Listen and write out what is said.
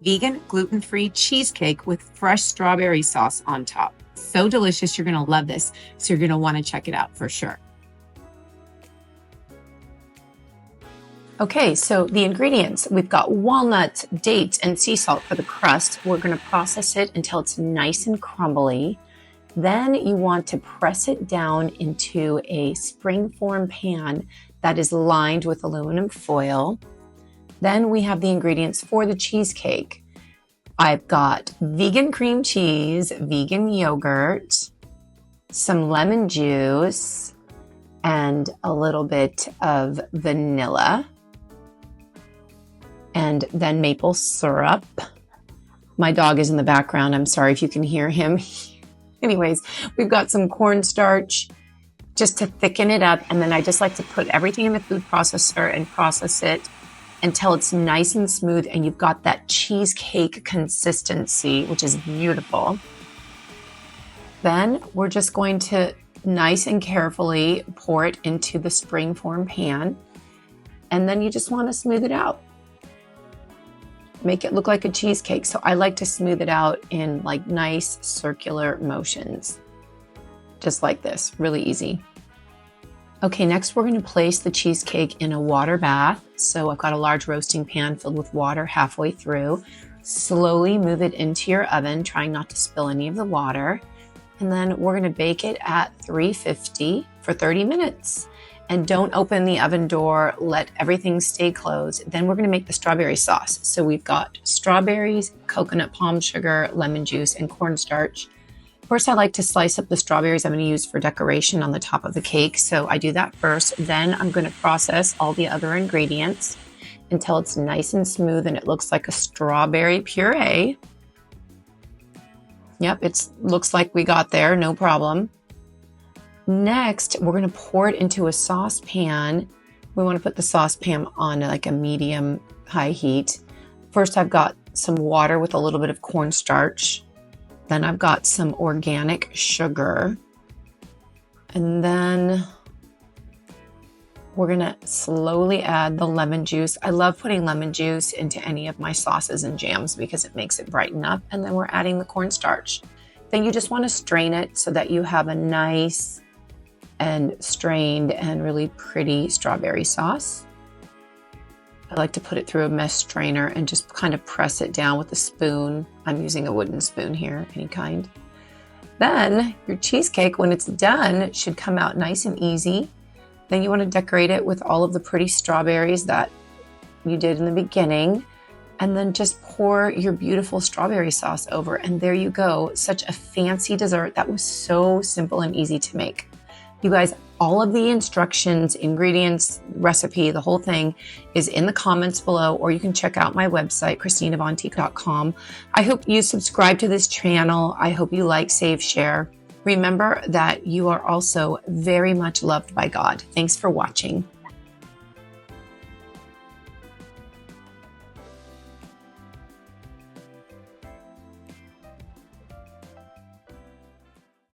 vegan gluten-free cheesecake with fresh strawberry sauce on top. So delicious. You're going to love this. So you're going to want to check it out for sure. Okay, so the ingredients, we've got walnuts, dates, and sea salt for the crust. We're going to process it until it's nice and crumbly. Then you want to press it down into a springform pan that is lined with aluminum foil. Then we have the ingredients for the cheesecake. I've got vegan cream cheese, vegan yogurt, some lemon juice, and a little bit of vanilla, and then maple syrup. My dog is in the background. I'm sorry if you can hear him. Anyways, we've got some cornstarch just to thicken it up. And then I just like to put everything in the food processor and process it until it's nice and smooth and you've got that cheesecake consistency, which is beautiful. Then we're just going to nice and carefully pour it into the springform pan. And then you just want to smooth it out. Make it look like a cheesecake. So I like to smooth it out in like nice circular motions. Just like this, really easy. Okay, next we're going to place the cheesecake in a water bath. So I've got a large roasting pan filled with water halfway through. Slowly move it into your oven, trying not to spill any of the water. And then we're going to bake it at 350 for 30 minutes. And don't open the oven door, let everything stay closed. Then we're going to make the strawberry sauce. So we've got strawberries, coconut palm sugar, lemon juice, and cornstarch. First, I like to slice up the strawberries I'm going to use for decoration on the top of the cake. So I do that first. Then I'm going to process all the other ingredients until it's nice and smooth and it looks like a strawberry puree. Yep, it looks like we got there, no problem. Next, we're going to pour it into a saucepan. We want to put the saucepan on like a medium high heat. First, I've got some water with a little bit of cornstarch. Then I've got some organic sugar. And then we're going to slowly add the lemon juice. I love putting lemon juice into any of my sauces and jams because it makes it brighten up. And then we're adding the cornstarch. Then you just want to strain it so that you have a nice and strained and really pretty strawberry sauce. I like to put it through a mesh strainer and just kind of press it down with a spoon. I'm using a wooden spoon here, any kind. Then your cheesecake, when it's done, should come out nice and easy. Then you want to decorate it with all of the pretty strawberries that you did in the beginning. And then just pour your beautiful strawberry sauce over. And there you go. Such a fancy dessert that was so simple and easy to make. You guys, all of the instructions, ingredients, recipe, the whole thing is in the comments below, or you can check out my website, ChristinaVonTeek.com. I hope you subscribe to this channel. I hope you like, save, share. Remember that you are also very much loved by God. Thanks for watching.